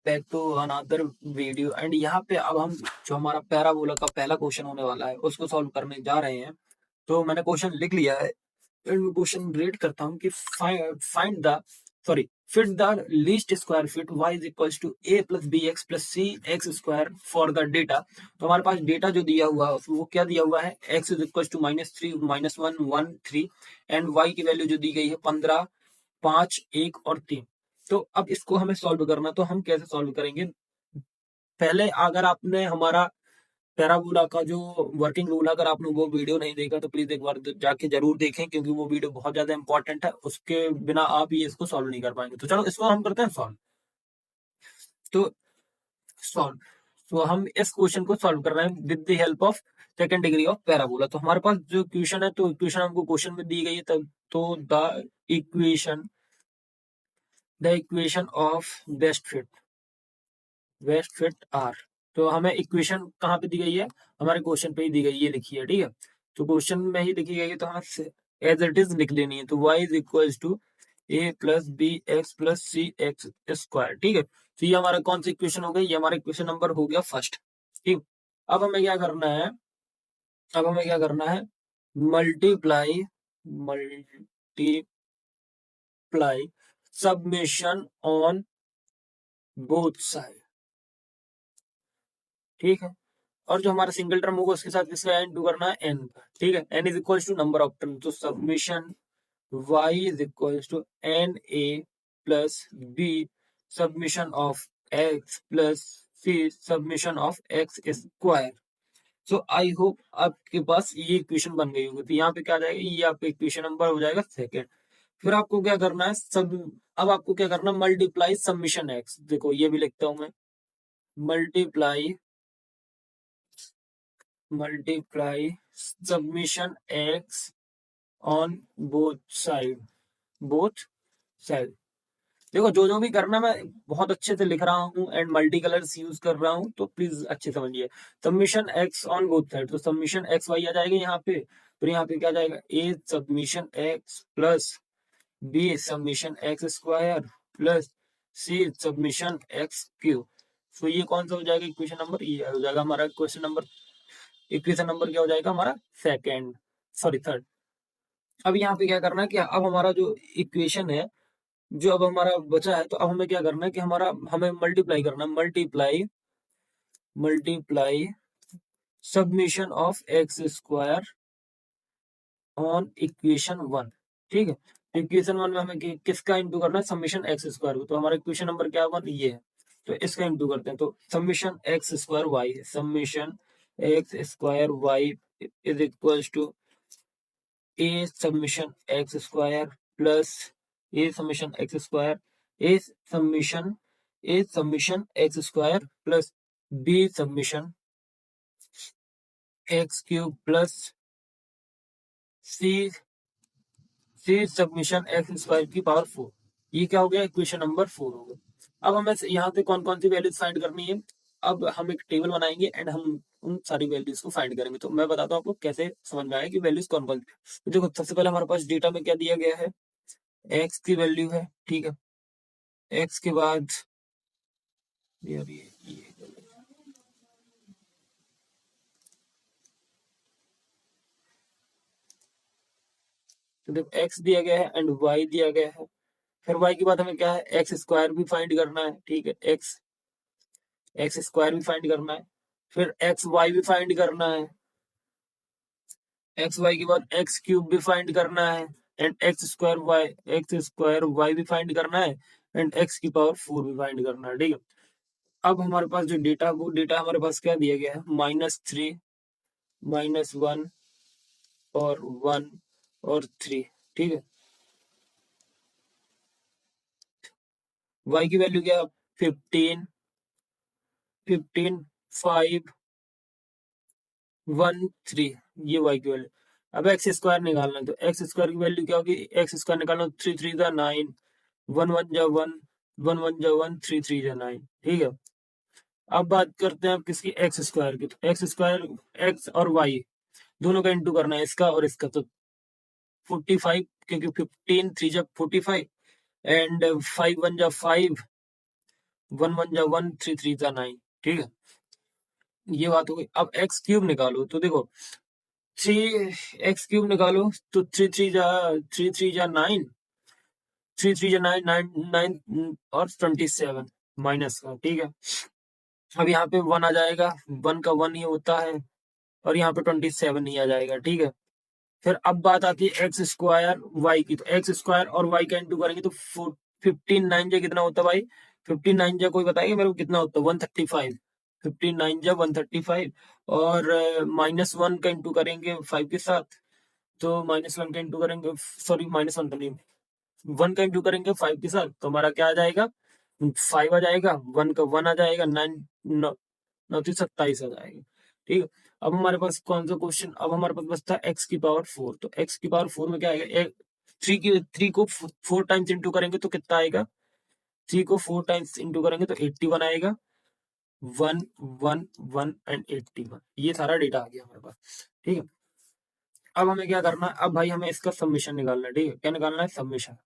Back to another video and यहाँ पे अब हम जो हमारा पैराबोला का पहला क्वेश्चन होने वाला है उसको सॉल्व करने जा रहे हैं। तो मैंने क्वेश्चन लिख लिया है एंड मैं क्वेश्चन रीड करता हूँ कि find the sorry fit the least square fit y is equals to a plus b x plus c x square for the data. तो हमारे पास डेटा जो दिया हुआ है वो क्या दिया हुआ है, x is equals to -3 -1 1 3 and y की वैल्यू जो दी गई है 15 5 1 और 3। तो अब इसको हमें सॉल्व करना, तो हम कैसे सॉल्व करेंगे। पहले अगर आपने हमारा पैराबोला का जो वर्किंग रूल, अगर आपने वो वीडियो नहीं देखा तो प्लीज एक बार जाके जरूर देखें, क्योंकि वो वीडियो बहुत ज्यादा इंपॉर्टेंट है। उसके बिना आप ये इसको सॉल्व नहीं कर पाएंगे। तो चलो इसको हम करते हैं सॉल्व। तो सॉल्व, तो हम इस क्वेश्चन को सॉल्व कर रहे हैं with the help of second degree of parabola. तो हमारे पास जो क्वेश्चन है, तो इक्वेशन हमको क्वेश्चन में दी गई है। तो equation the equation of best fit are. तो हमें इक्वेशन कहाँ पे दी गई है, हमारे क्वेश्चन पे ही दी गई है, ये लिखी है, ठीक है। तो क्वेश्चन में ही लिखी गई है तो हमें एज इट इज लिख लेनी है। तो y is equal to a plus b x plus c x square, ठीक है। तो ये हमारा कौन सी इक्वेशन हो गई, ये हमारा इक्वेशन नंबर हो गया फर्स्ट, ठीक। अब हमें क्या करना है, अब हमें क्या करना है, multiply multiply submission on both side, ठीक है। और जो हमारा सिंगल टर्म होगा उसके साथ किसका एन टू करना है, एन, ठीक है। N is equal to number of term, तो summation y is equal to n a plus b summation of x plus c summation of x square. So I hope आपके पास ये equation बन गई होगी। तो यहाँ पे क्या आ जाएगा, ये आपका इक्वेशन नंबर हो जाएगा सेकेंड। फिर आपको क्या करना है, अब आपको क्या करना है, मल्टीप्लाई सबमिशन x। देखो ये भी लिखता हूं मैं, multiply submission x on both side. देखो जो जो भी करना मैं बहुत अच्छे से लिख रहा हूँ एंड मल्टी कलर्स यूज कर रहा हूँ, तो प्लीज अच्छे समझिए। Submission x on both side, तो सबमिशन x y आ जाएगा यहाँ पे। फिर यहाँ पे क्या आ जाएगा, a submission x plus b submission x square plus c submission x cube. तो ये कौन सा हो जाएगा इक्वेशन नंबर, ये हो जाएगा हमारा इक्वेशन नंबर क्या हो जाएगा हमारा, सेकेंड, सॉरी थर्ड। अब यहाँ पे क्या करना है कि अब हमारा जो इक्वेशन है, जो अब हमारा बचा है, तो अब हमें क्या करना है कि हमें मल्टीप्लाई करना है, multiply submission of x square on equation 1, ठीक है। इक्वेशन 1 में हमें किसका इंटू करना है, सबमिशन एक्स स्क्वायर को। तो हमारा इक्वेशन नंबर क्या होगा, ये है। तो इसका इंटू करते हैं, तो summation x square y, summation x square y is equal to a summation x square plus a summation x square, a summation x square plus b summation x cube plus c summation x square की power 4। ये क्या हो गया, equation number 4 हो गया। अब हमें यहाँ पे कौन कौन सी वैल्यूज फाइंड करनी है। अब हम एक टेबल बनाएंगे एंड हम उन सारी वैल्यूज को फाइंड करेंगे। तो मैं बताता हूँ आपको कैसे समझ में आया कि वैल्यूज कौन कौन सी। तो देखो सबसे पहले हमारे पास डेटा में क्या दिया गया है, एक्स की वैल्यू है, ठीक है। एक्स के बाद तो देखो एक्स दिया गया है एंड वाई दिया गया है। फिर वाई के बाद हमें क्या है, एक्स स्क्वायर भी फाइंड करना है, ठीक है। एक्स स्क्वायर भी फाइंड करना है। फिर एक्स वाई भी फाइंड करना है। एक्स वाई के बाद एक्स क्यूब भी फाइंड करना है एंड एक्स स्क्वायर वाई भी फाइंड करना है एंड एक्स की पावर 4 भी फाइंड करना है, ठीक है। अब हमारे पास जो डेटा, वो डेटा हमारे पास क्या दिया गया है, -3 -1 और 1 और 3, ठीक है। y की वैल्यू क्या, 15 5 1 3, ये y की वैल्यू। अब एक्स स्क्वायर निकालना है, तो एक्स स्क्वायर की वैल्यू क्या होगी, एक्स स्क्वायर निकालना, 3 3 जा 9, 1 1 जा 1, 1 1 जा 1, 3 3 जा 9, ठीक है। अब बात करते हैं किसकी, एक्स स्क्वायर की। तो एक्स स्क्वायर, एक्स और वाई दोनों का इंटू करना है, इसका और इसका। तो 45, क्योंकि 15 3 जा 45 एंड 5 1 जा 5, 1 1 जा 1, 3 3 जा 9, ठीक है, ये बात हो गई। अब एक्स क्यूब निकालो तो देखो 3 एक्स क्यूब निकालो तो 3 3 जा 9, 3 3 जा 9, 9 और 27 माइनस का, ठीक है। अब यहाँ पे 1 आ जाएगा, 1 का 1 ही होता है, और यहाँ पे 27 ही आ जाएगा, ठीक है। फिर अब बात आती है एक्स स्क्वायर वाई की, तो एक्स स्क्वायर और वाई का इंटू करेंगे तो 15 9 जा कितना होता है भाई, 15 9 जा कोई बताएगा मेरे को कितना होता है, 135, 15 9 जा 135, और -1 का इंटू करेंगे 5 के साथ, तो -1 का इंटू करेंगे, सॉरी -1 तो नहीं, 1 का इंटू करेंगे 5 के साथ, तो हमारा क्या आ जाएगा, 5 आ जाएगा, 1 का 1 आ जाएगा, 9 9 27 आ जाएगा, ठीक है। अब हमारे पास कौन सा क्वेश्चन, अब हमारे पास बचता है एक्स की पावर 4, तो एक्स की पावर 4 में क्या आएगा, एक 3 को 4 टाइम्स इंटू करेंगे तो कितना आएगा, 3 को 4 टाइम्स इंटू करेंगे तो 81 आएगा, 1 1 1 एंड 81, ये सारा डेटा आ गया हमारे पास, ठीक है। अब हमें क्या करना है, अब भाई हमें इसका समीशन निकालना है, ठीक है, क्या निकालना है, समीशन।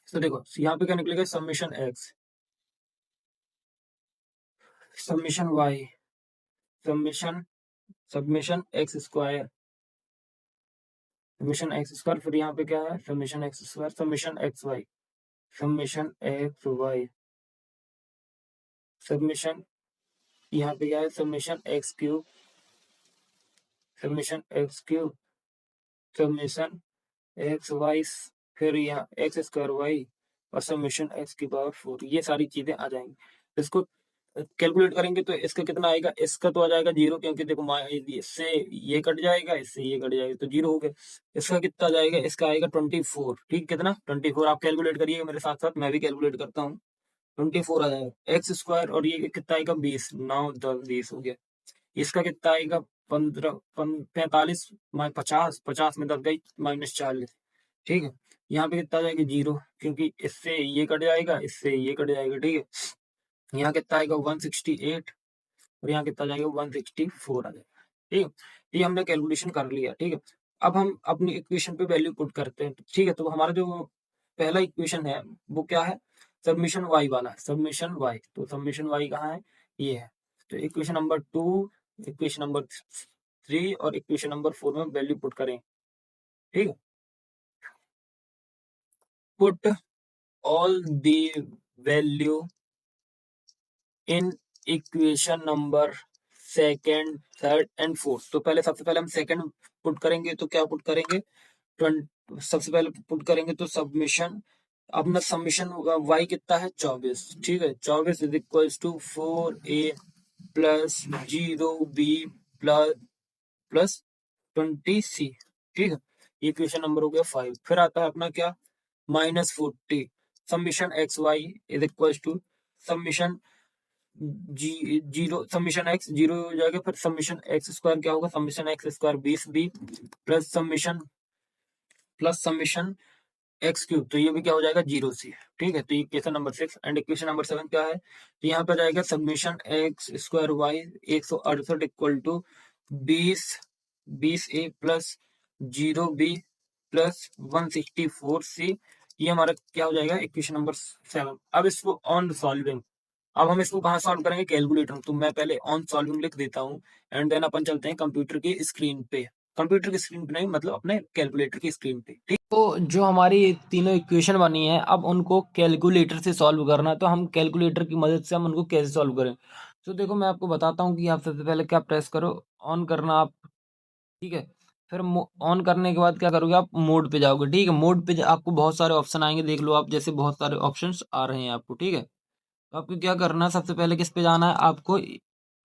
तो देखो यहाँ पे क्या निकलेगा, summation x, summation y, summation summation x square, summation x square, फिर यहाँ पे क्या है, summation x square, summation x y, summation x y, summation, यहाँ पे क्या है, summation x cube, summation x cube, summation x y, फिर यहाँ एक्स स्क्वायर वाई, और समीशन एक्स की पावर 4, ये सारी चीजें आ जाएंगी। इसको कैलकुलेट करेंगे तो इसका कितना आएगा, इसका तो आ जाएगा 0, क्योंकि देखो इससे ये कट जाएगा, इससे ये कट जाएगा, तो 0 हो गया। इसका कितना जाएगा, इसका आएगा 24, ठीक, कितना 24, आप कैलकुलेट करिएगा मेरे साथ साथ, मैं भी कैलकुलेट करता हूँ। 24 आ जाएगा, एक्स स्क्वायर, और ये कितना आएगा 20, 9 10 20 हो गया। इसका कितना आएगा 15 45 50, 50 में 10 गई -40, ठीक है। यहाँ पे कितना आ जाएगा 0, क्योंकि इससे ये कट जाएगा, इससे ये कट जाएगा, ठीक है। यहाँ कितना आएगा 168, और यहाँ कितना जाएगा 164 आ जाएगा, ठीक है। ये हमने कैलकुलेशन कर लिया, ठीक है। अब हम अपनी इक्वेशन पे वैल्यू पुट करते हैं, ठीक है। तो हमारा जो पहला इक्वेशन है वो क्या है, सबमिशन वाई वाला, सबमिशन वाई, तो सबमिशन वाई कहाँ है, ये है। तो इक्वेशन नंबर 2, इक्वेशन नंबर 3 और इक्वेशन नंबर 4 में वैल्यू पुट करें, ठीक है। Put all the value in equation number second, third and fourth. तो पहले सबसे पहले हम सेकेंड पुट करेंगे, तो क्या पुट करेंगे, सबसे पहले पुट करेंगे तो सबमिशन, अपना सबमिशन होगा वाई कितना है 24, ठीक है। 24 is equals to 4a plus 0b plus plus 20c, ठीक है। ये क्वेश्चन नंबर हो गया 5। फिर आता है अपना क्या, -40, summation x y is equals to summation zero, summation x 0 हो जाएगा, फिर सबमिशन एक्स स्क्वायर क्या होगा, summation x square 20b plus summation x cube, तो ये भी क्या हो जाएगा 0c, ठीक है। तो ये equation number 6 and equation number 7 क्या है, तो यहाँ पे जाएगा summation x square y 168 equal to 20 a plus 0b plus 164c, ये हमारा क्या हो जाएगा इक्वेशन नंबर 7। अब इसको ऑन सॉल्विंग, अब हम इसको कहाँ सॉल्व करेंगे, कैलकुलेटर, तो मैं पहले ऑन सॉल्विंग लिख देता हूँ, एंड देन अपन चलते हैं कंप्यूटर की स्क्रीन पे, कंप्यूटर की स्क्रीन पे नहीं, मतलब अपने कैलकुलेटर की स्क्रीन पे, ठीक। तो जो हमारी तीनों इक्वेशन बनी है, अब उनको कैलकुलेटर से सॉल्व करना है, तो हम कैलकुलेटर की मदद से हम उनको कैसे सॉल्व करें। तो देखो मैं आपको बताता हूँ कि आप सबसे पहले क्या प्रेस करो, ऑन करना आप, ठीक है। फिर ऑन करने के बाद क्या करोगे, आप मोड पे जाओगे, ठीक है। मोड पे आपको बहुत सारे ऑप्शन आएंगे, देख लो आप, जैसे बहुत सारे ऑप्शंस आ रहे हैं आपको, ठीक है। तो आपको क्या करना है, सबसे पहले किस पे जाना है आपको,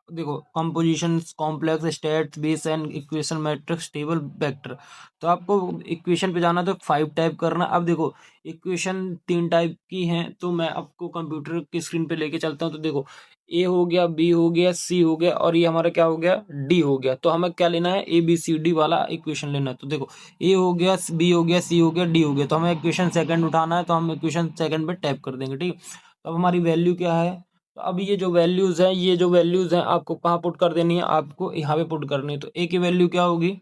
देखो composition, complex, states, base and equation, matrix, table, vector. तो आपको इक्वेशन पे जाना, तो 5 टाइप करना। अब देखो इक्वेशन 3 टाइप की हैं, तो मैं आपको कंप्यूटर की स्क्रीन पे लेके चलता हूँ। तो देखो ए हो गया, बी हो गया, सी हो गया, और ये हमारा क्या हो गया, डी हो गया। तो हमें क्या लेना है, ए बी सी डी वाला इक्वेशन लेना है। तो देखो ए हो गया, बी हो गया, सी हो गया, डी हो गया, तो हमें इक्वेशन सेकंड उठाना है, तो हम इक्वेशन सेकंड पे टैप कर देंगे, ठीक है। तो अब हमारी वैल्यू क्या है, तो अब ये जो वैल्यूज हैं, ये जो वैल्यूज हैं आपको कहाँ पुट कर देनी है, आपको यहाँ पे पुट करनी है। तो ए की वैल्यू क्या होगी,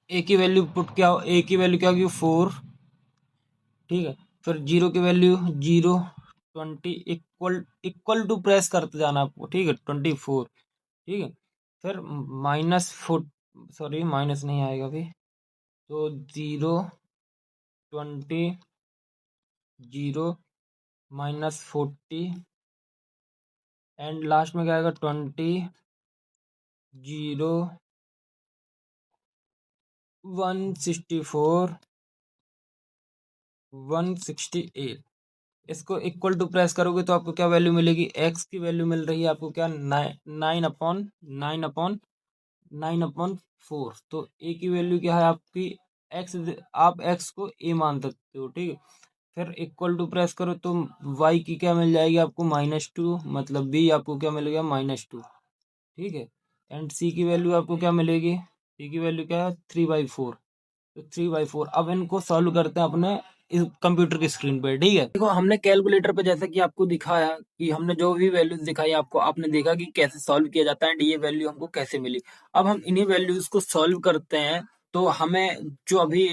ए की वैल्यू पुट क्या हो, ए की वैल्यू क्या होगी 4, ठीक है। फिर जीरो की value 0, 20 equal equal to press करते जाना आपको, ठीक है, 24, ठीक है। फिर माइनस फुट, सॉरी माइनस नहीं आएगा अभी, तो 0 20 0 -40 एंड लास्ट में क्या आएगा 20 0 164 168। इसको इक्वल टू प्रेस करोगे तो आपको क्या वैल्यू मिलेगी, एक्स की वैल्यू मिल रही है आपको क्या, 9/4। तो ए की वैल्यू क्या है आपकी, एक्स, आप एक्स को ए मान सकते हो, ठीक है। फिर इक्वल टू प्रेस करो तो वाई की क्या मिल जाएगी आपको, -2, मतलब बी आपको क्या मिलेगा, -2, ठीक है। एंड सी की वैल्यू आपको क्या मिलेगी, सी की वैल्यू क्या है, 3/4। तो 3/4। अब इनको सॉल्व करते हैं अपने इस कंप्यूटर की स्क्रीन पे, ठीक है। देखो हमने कैलकुलेटर पे जैसा कि आपको दिखाया कि हमने जो भी वैल्यूज दिखाई आपको, आपने देखा कि कैसे सॉल्व किया जाता है एंड ये वैल्यू हमको कैसे मिली। अब हम इन्हीं वैल्यूज को सॉल्व करते हैं तो हमें जो अभी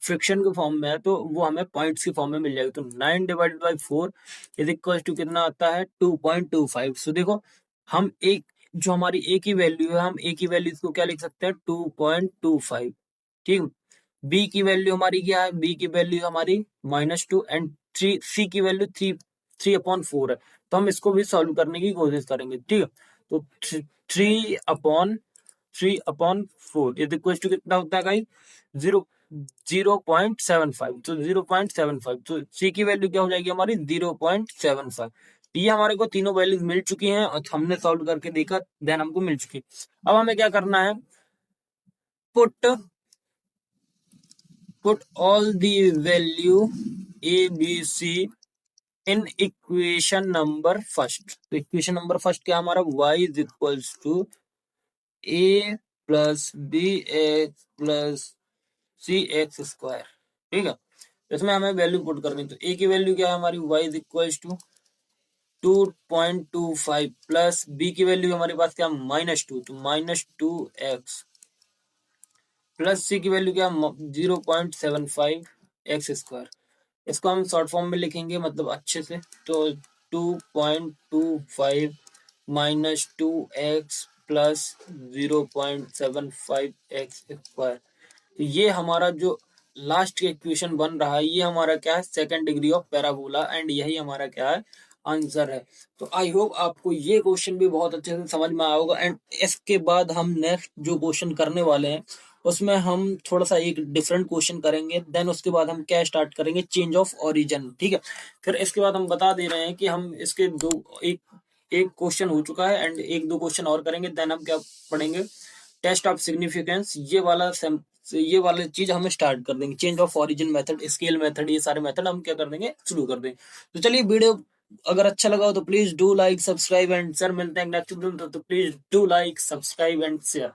फ्रिक्शन के फॉर्म में है तो वो हमें पॉइंट्स के फॉर्म में मिल जाएगी। तो 9/4 इज इक्वल टू कितना आता है, 2.25। सो देखो हम एक, जो हमारी ए की वैल्यू है, हम ए की वैल्यू को क्या लिख सकते हैं, 2.25, ठीक। बी की वैल्यू हमारी क्या है, बी की वैल्यू हमारी -2 एंड थ्री, सी की वैल्यू 3/4 है। तो हम इसको भी सॉल्व करने की कोशिश करेंगे, ठीक है। तो 3/4 इज इक्वल टू कितना होता है गाइस, 0.75। तो 0.75, तो सी की वैल्यू क्या हो जाएगी हमारी, 0.75। ये हमारे को तीनों वैल्यूज मिल चुकी हैं और हमने सॉल्व करके देखा, देन हमको मिल चुकी। अब हमें क्या करना है, put all the value a b c in equation number first। तो इक्वेशन नंबर फर्स्ट क्या हमारा, y is equals to a plus b x plus c x square, ठीक है। इसमें हमें वैल्यू पुट करनी है। तो a की वैल्यू क्या है हमारी, y इज इक्वल्स टू 2.25 प्लस b की वैल्यू हमारे पास क्या, -2, तो -2x प्लस सी की वैल्यू क्या, 0.75 एक्स स्क्वायर। इसको हम शॉर्ट फॉर्म में लिखेंगे मतलब अच्छे से, तो 2.25 -2x प्लस 0.75 एक्स स्क्वायर। तो ये हमारा जो लास्ट इक्वेशन बन रहा है, ये हमारा क्या है, second degree of parabola and यही हमारा क्या है, आंसर है। तो आई होप आपको ये क्वेश्चन भी बहुत अच्छे से समझ में आया होगा। एंड इसके बाद हम नेक्स्ट जो क्वेश्चन करने वाले हैं उसमें हम थोड़ा सा एक डिफरेंट क्वेश्चन करेंगे, देन उसके बाद हम क्या स्टार्ट करेंगे, चेंज ऑफ ओरिजिन, ठीक है। फिर इसके बाद हम बता दे रहे हैं कि हम इसके दो, एक एक क्वेश्चन हो चुका है एंड एक दो क्वेश्चन और करेंगे, देन हम क्या पढ़ेंगे, टेस्ट ऑफ सिग्निफिकेंस। ये वाला चीज हम स्टार्ट कर देंगे, change of origin method, scale method, ये सारे मेथड हम क्या कर देंगे, शुरू कर देंगे। तो चलिए, वीडियो अगर अच्छा लगा हो तो please do like subscribe and sir मिलते हैं नेक्स्ट वीडियो में, तो please do like subscribe and share.